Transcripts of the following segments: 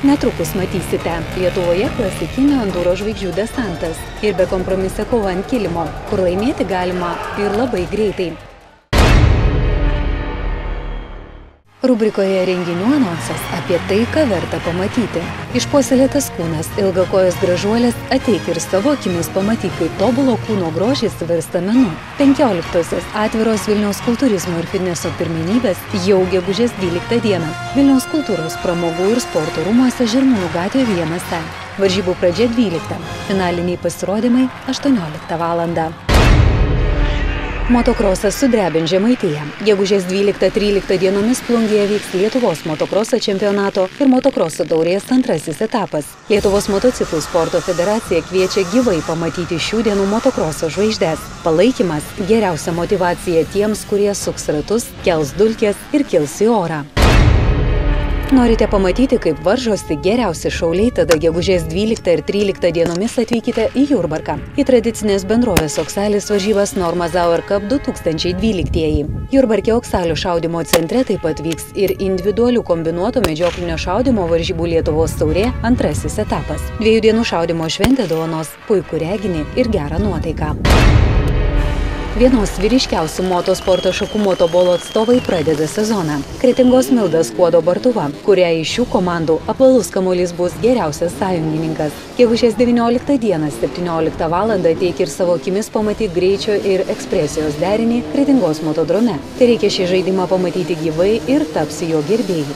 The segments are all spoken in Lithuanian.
Netrukus matysite, Lietuvoje klasikinio enduro žvaigždžių desantas ir be kompromisė kova ant kilimo, kur laimėti galima ir labai greitai. Rubrikoje renginių anonsas apie tai, ką verta pamatyti. Išpuoselėtas kūnas, ilgakojos gražuolės, ateik ir savo akimis pamatyk, kaip tobulo kūno grožis virsta menu. 15-osios atviros Vilniaus kultūrizmo ir fitneso pirmenybės jau gegužės 12 dieną. Vilniaus kultūros, pramogų ir sporto rūmuose Žirmūnų gatvė 1. Varžybų pradžia 12. Finaliniai pasirodymai 18 valandą. Motokrosas sudrebins Žemaitiją. Gegužės 12-13 dienomis Plungėje vyks Lietuvos motokroso čempionato ir motokroso taurės antrasis etapas. Lietuvos motociklų sporto federacija kviečia gyvai pamatyti šių dienų motokroso žvaigždes. Palaikymas – geriausia motyvacija tiems, kurie suks ratus, kels dulkes ir kils į orą. Norite pamatyti, kaip varžosi geriausi šauliai, tada gegužės 12 ir 13 dienomis atvykite į Jurbarką. Į tradicinės bendrovės Oksalis varžybas Norma Zauer Cup 2012. Jurbarke Oksalių šaudymo centre taip pat vyks ir individualių kombinuoto medžioklinio šaudymo varžybų Lietuvos taurė antrasis etapas. 2 dienų šaudymo šventė dovanos puikų reginį ir gerą nuotaiką. Vienos vyriškiausių motosporto šakų motobolo atstovai pradeda sezoną. Kretingos Milda Skuodo Bartuva, kuriai iš šių komandų apvalus kamuolys bus geriausias sąjungininkas. Gegužės 19 dieną 17 valandą ateik ir savo akimis pamatyk greičio ir ekspresijos derinį Kretingos motodrome. Tai reikia šį žaidimą pamatyti gyvai ir tapsi jo gerbėjų.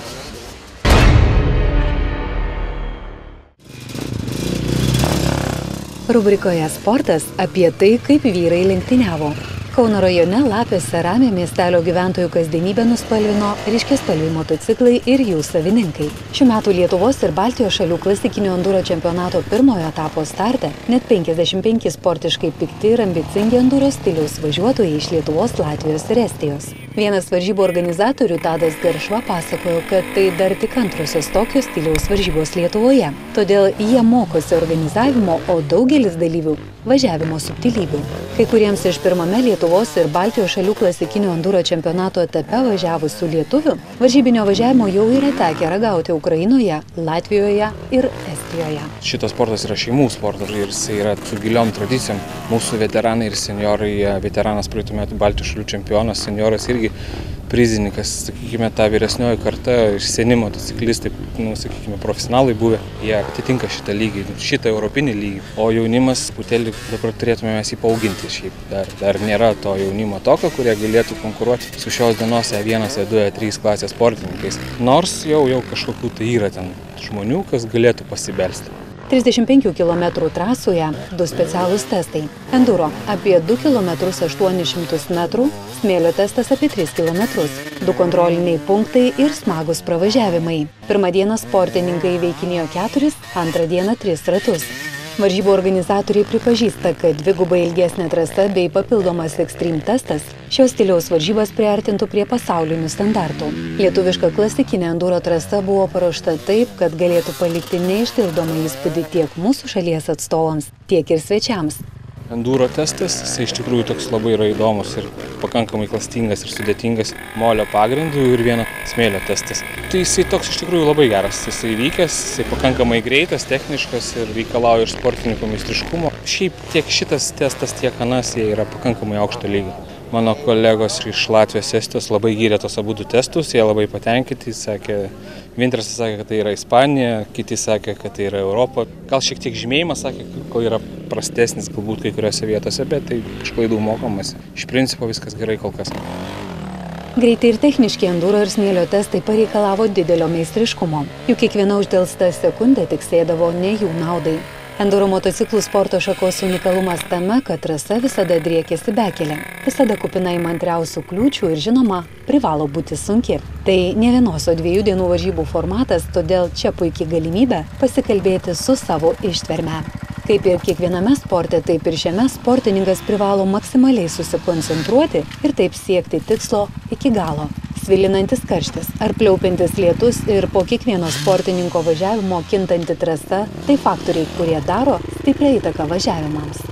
Rubrikoje sportas apie tai, kaip vyrai lenktyniavo. Kauno rajone Lapėse Ramė miestelio gyventojų kasdienybę nuspalvino ryškiaspalviai motociklai ir jų savininkai. Šių metų Lietuvos ir Baltijos šalių klasikinio enduro čempionato pirmojo etapo starte net 55 sportiškai pikti ir ambicingi enduro stiliaus važiuotojai iš Lietuvos, Latvijos ir Estijos. Vienas varžybų organizatorių Tadas Garšva pasakojo, kad tai dar tik antrosios tokio stiliaus varžybos Lietuvoje. Todėl jie mokosi organizavimo, o daugelis dalyvių važiavimo subtilybių. Kai kuriems iš pirmame Lietuvos ir Baltijos šalių klasikinio enduro čempionato etape važiavusių lietuvių varžybinio važiavimo jau yra tekę ragauti Ukrainoje, Latvijoje ir Estijoje. Šitas sportas yra šeimų sportas ir jis yra su giliom tradicijom. Mūsų veteranai ir seniorai, veteranas praeitų metų Baltijos šalių čempionas, senioras irgi prizininkas, sakykime, ta vyresnioji karta, seni motociklistai, sakykime, profesionalai buvę, jie atitinka šitą lygį, šitą europinį lygį. O jaunimas, putelį, dabar turėtume mes jį paauginti šiaip. Dar nėra to jaunimo tokio, kurie galėtų konkuruoti su šios dienos E1, E2, E3 klasės sportininkais. Nors jau kažkokių tai yra ten žmonių, kas galėtų pasibelsti. 35 km trasoje 2 specialūs testai. Enduro apie 2 km 800 metrų, smėlio testas apie 3 km, 2 kontroliniai punktai ir smagūs pravažiavimai. Pirmą dieną sportininkai įveikinėjo 4, antrą dieną 3 ratus. Varžybų organizatoriai pripažįsta, kad dvigubai ilgesnė trasa bei papildomas Extreme testas šios stiliaus varžybas priartintų prie pasaulinių standartų. Lietuviška klasikinė enduro trasa buvo paruošta taip, kad galėtų palikti neišdildomą įspūdį tiek mūsų šalies atstovams, tiek ir svečiams. Enduro testas, jisai iš tikrųjų toks labai yra įdomus ir pakankamai klastingas ir sudėtingas molio pagrindų ir vieno smėlio testas. Tai jisai toks iš tikrųjų labai geras, jisai vykęs, jisai pakankamai greitas, techniškas ir reikalauja ir sportininkų meistriškumo. Šiaip tiek šitas testas, tiek anas jie yra pakankamai aukšto lygio. Mano kolegos iš Latvijos, Estijos labai gyrė tos abudu testus, jie labai patenkinti, vienas sakė, kad tai yra Ispanija, kiti sakė, kad tai yra Europa. Gal šiek tiek žymėjimas sakė, kad yra prastesnis galbūt kai kuriuose vietose, bet tai iš klaidų mokomasi. Iš principo viskas gerai kol kas. Greitai ir techniški enduro ir smėlio testai pareikalavo didelio meistriškumo. Juk kiekviena uždelsta sekundė tik sėdavo ne jų naudai. Enduro motociklų sporto šakos unikalumas tame, kad trasa visada driekėsi bekelė. Visada kupina įmantriausių kliūčių ir žinoma, privalo būti sunki. Tai ne vienos, o 2 dienų varžybų formatas, todėl čia puikiai galimybė pasikalbėti su savo ištverme. Kaip ir kiekviename sporte, taip ir šiame sportininkas privalo maksimaliai susikoncentruoti ir taip siekti tikslo iki galo. Svilinantis karštis ar pliaupiantis lietus ir po kiekvieno sportininko važiavimo kintanti trasa – tai faktoriai, kurie daro stiprią įtaką važiavimams.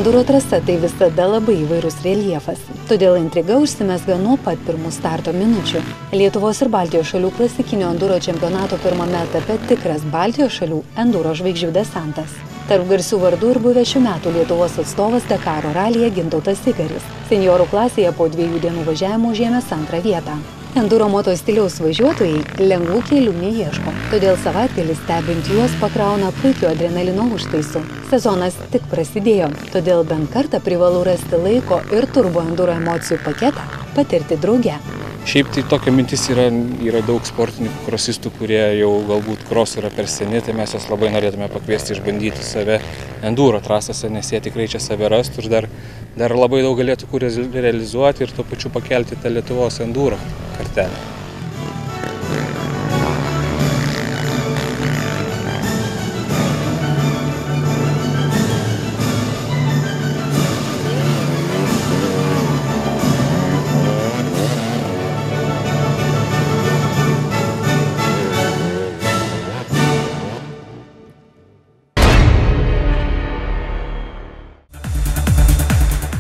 Enduro trasa tai visada labai įvairus reljefas, todėl intriga užsimezga nuo pat pirmų starto minučių. Lietuvos ir Baltijos šalių klasikinio enduro čempionato pirmame etape tikras Baltijos šalių enduro žvaigždžių desantas. Tarp garsių vardų ir buvę šių metų Lietuvos atstovas Dakaro ralyje Gintautas Igaris. Seniorų klasėje po 2 dienų važiavimo užėmęs 2 vietą. Enduro moto stiliaus važiuotojai lengvų kelių neieško, todėl savaitgalis stebint juos pakrauna puikiu adrenalino užtaisu. Sezonas tik prasidėjo, todėl bent kartą privalu rasti laiko ir turbo enduro emocijų paketą patirti drauge. Šiaip tai tokia mintis yra daug sportininkų, krosistų, kurie jau galbūt kros yra per seni, tai mes juos labai norėtume pakviesti išbandyti save enduro trasose, nes jie tikrai čia save rastų ir dar labai daug galėtų kur realizuoti ir tuo pačiu pakelti tą Lietuvos enduro kartelę.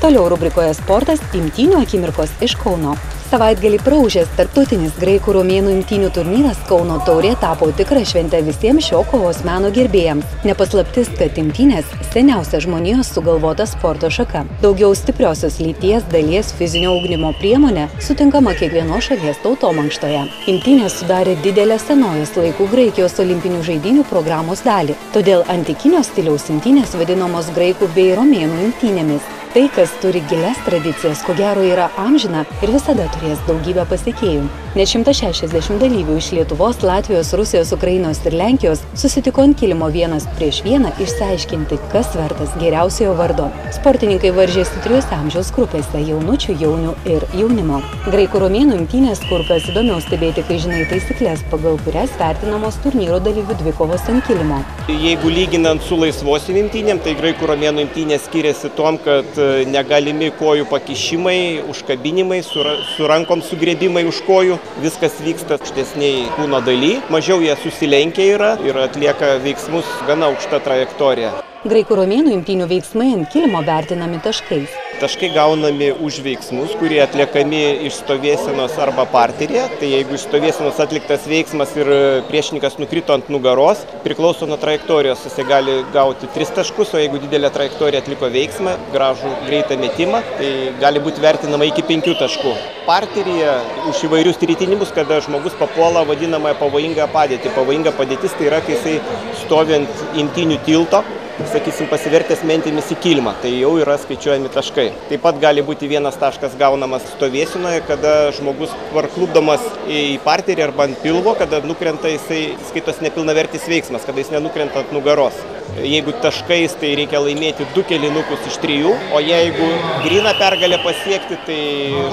Toliau rubrikoje sportas imtynių akimirkos iš Kauno. Savaitgalį praūžęs tarptautinis graikų romėnų imtynių turnyras Kauno taurė tapo tikra švente visiems šio kovos meno gerbėjams. Nepaslaptis, kad imtynės seniausia žmonijos sugalvota sporto šaka. Daugiau stipriosios lyties dalies fizinio ugdymo priemonė sutinkama kiekvienos šalies tautomankštoje. Imtynės sudarė didelę senovės laikų Graikijos olimpinių žaidynių programos dalį. Todėl antikinio stiliaus imtynės vadinamos graikų bei romėnų imtynėmis. Tai, kas turi gilias tradicijas, ko gero yra amžina ir visada turės daugybę pasekėjų. Net 160 dalyvių iš Lietuvos, Latvijos, Rusijos, Ukrainos ir Lenkijos susitiko ant kilimo vienas prieš vieną išsiaiškinti, kas vertas geriausiojo vardo. Sportininkai varžėsi 3 amžiaus grupėse – jaunučių, jaunių ir jaunimo. Graikų romėnų imtynės kur kas įdomiau stebėti, kai žinai taisyklės, pagal kurias vertinamos turnyro dalyvių dvikovos ant kilimo. Jeigu lyginant su laisvosim imtynėm, tai graikų romėnų imtynės skiriasi tom, kad negalimi kojų pakišimai, užkabinimai, su rankom sugrėbimai už kojų. Viskas vyksta aukštesniai kūno daly. Mažiau jie susilenkia yra ir atlieka veiksmus gana aukšta trajektorija. Graikų romėnų imtynių veiksmai ant kilimo vertinami taškais. Taškai gaunami už veiksmus, kurie atliekami iš stovėsenos arba parteryje. Tai jeigu iš stovėsenos atliktas veiksmas ir priešininkas nukrito ant nugaros, priklauso nuo trajektorijos, jis gali gauti 3 taškus, o jeigu didelė trajektorija atliko veiksmą, gražų greitą metimą, tai gali būti vertinama iki 5 taškų. Parteryje už įvairius tritinimus, kada žmogus papuola vadinamąją pavojingą padėtį. Pavojinga padėtis tai yra, kai jisai stovi ant imtynių tilto, sakysim, pasivertęs mentimis į kilimą, tai jau yra skaičiuojami taškai. Taip pat gali būti 1 taškas gaunamas stovėsenoje, kada žmogus parklupdomas į parterį arba ant pilvo, kada nukrenta jisai skaitos nepilnavertis veiksmas, kada jis nenukrenta ant nugaros. Jeigu taškais, tai reikia laimėti 2 kėlinukus iš 3, o jeigu gryną pergalę pasiekti, tai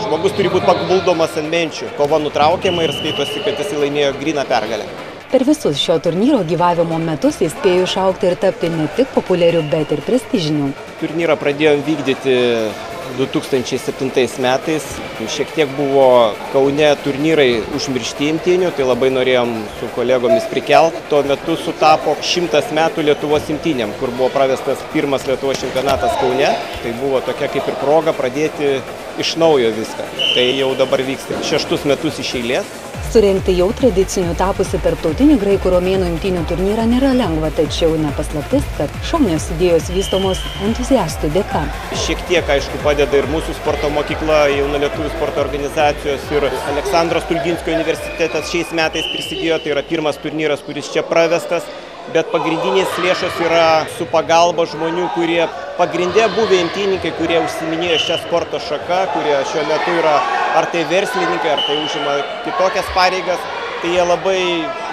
žmogus turi būti paguldomas ant menčių. Kova nutraukiama ir skaitosi, kad jis laimėjo gryną pergalę. Per visus šio turnyro gyvavimo metus jis spėjo išaugti ir tapti ne tik populiariu, bet ir prestižiniu. Turnyrą pradėjom vykdyti 2007 metais. Šiek tiek buvo Kaune turnyrai užmiršti imtynių, tai labai norėjom su kolegomis prikelti. Tuo metu sutapo 100 metų Lietuvos imtynėm, kur buvo pravestas pirmas Lietuvos čempionatas Kaune. Tai buvo tokia kaip ir proga pradėti iš naujo viską. Tai jau dabar vyksta 6 metus iš eilės. Surengti jau tradiciniu tapusi tarptautinį graikų romėnų imtynių turnyrą nėra lengva, tačiau nepaslaptis, kad šaunios idėjos vystomos entuziastų dėka. Šiek tiek, aišku, padeda ir mūsų sporto mokykla, jaunų lietuvių sporto organizacijos ir Aleksandro Stulginskio universitetas šiais metais prisidėjo, tai yra pirmas turnyras, kuris čia pravestas. Bet pagrindinės lėšos yra su pagalba žmonių, kurie pagrindė buvę imtynininkai, kurie užsiiminėjo šią sporto šaką, kurie šiuo metu yra ar tai verslininkai, ar tai užima kitokias pareigas. Tai jie labai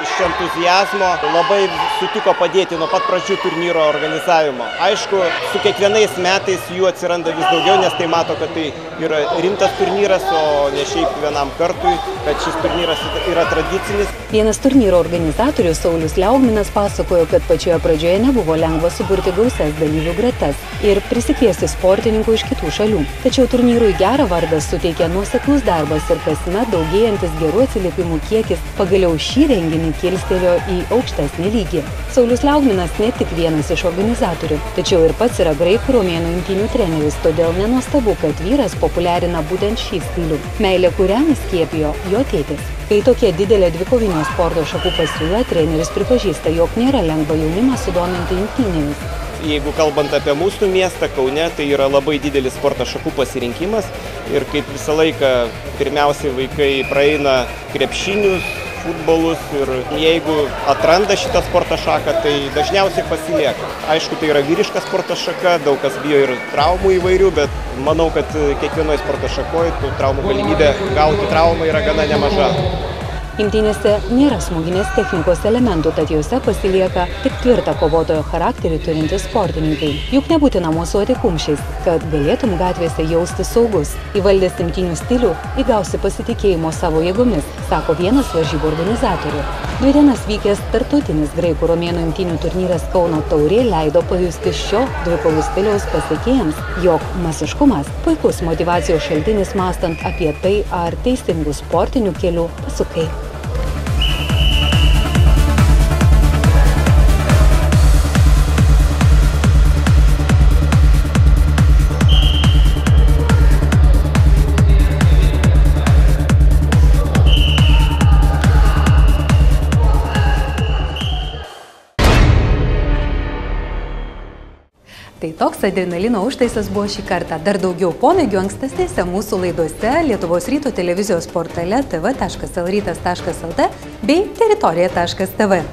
iš entuziazmo labai sutiko padėti nuo pat pradžių turnyro organizavimo. Aišku, su kiekvienais metais jų atsiranda vis daugiau, nes tai mato, kad tai yra rimtas turnyras, o ne šiaip vienam kartui, kad šis turnyras yra tradicinis. Vienas turnyro organizatorius Saulius Liaugminas pasakojo, kad pačioje pradžioje nebuvo lengva suburti gausias dalyvių gretas ir prisikviesti sportininkų iš kitų šalių. Tačiau turnyrui gerą vardą suteikia nuoseklus darbas ir kasmet daugėjantis gerų atsiliepimų kiekis pagaliau šį renginį kilstelėjo į aukštesnį lygį. Saulius Liaugminas ne tik vienas iš organizatorių, tačiau ir pats yra graikų romėnų imtynių treneris, todėl nenuostabu, kad vyras populiarina būtent šį stilių, meilę kuriam įskiepijo jo tėtis. Kai tokia didelė dvikovinio sporto šakų pasiūla, treneris pripažįsta, jog nėra lengva jaunimą sudominti imtynėmis. Jeigu kalbant apie mūsų miestą, Kaune, tai yra labai didelis sporto šakų pasirinkimas ir kaip visą laiką pirmiausiai vaikai praeina krepšinius, futbolus ir jeigu atranda šitą sporto šaką, tai dažniausiai pasilieka. Aišku, tai yra vyriška sporto šaka, daug kas bijo ir traumų įvairių, bet manau, kad kiekvienoje sporto šakoje tų traumų galimybė gauti traumą yra gana nemaža. Imtynėse nėra smūginės technikos elementų, tad juose pasilieka tik tvirtą kovotojo charakterį turintys sportininkai. Juk nebūtina mosuoti kumščiais, kad galėtum gatvėse jaustis saugus. Įvaldęs imtynių stilių įgausi pasitikėjimo savo jėgomis, sako vienas varžybų organizatorių. 2 dienas vykęs tarptautinis graikų romėnų imtynių turnyras Kauno Taurė leido pajusti šio dvikovų stiliaus pasiekėjams, jog masiškumas puikus motyvacijos šaltinis mąstant apie tai, ar teisingų sportinių kelių pasukai. Tai toks adrenalino užtaisas buvo šį kartą. Dar daugiau pomėgių ankstesnėse mūsų laidose Lietuvos ryto televizijos portale tv.lrytas.lt bei teritorija.tv.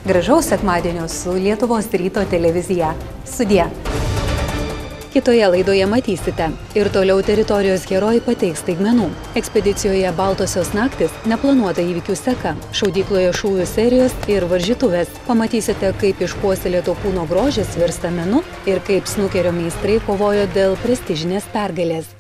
Gražaus sekmadienio su Lietuvos ryto televizija. Sudie. Kitoje laidoje matysite. Ir toliau teritorijos herojai pateiks staigmenų. Ekspedicijoje Baltosios naktis neplanuota įvykių seka. Šaudykloje šūvių serijos ir varžytuvės. Pamatysite, kaip išpuoselėto kūno grožis virsta menu ir kaip snukerio meistrai kovojo dėl prestižinės pergalės.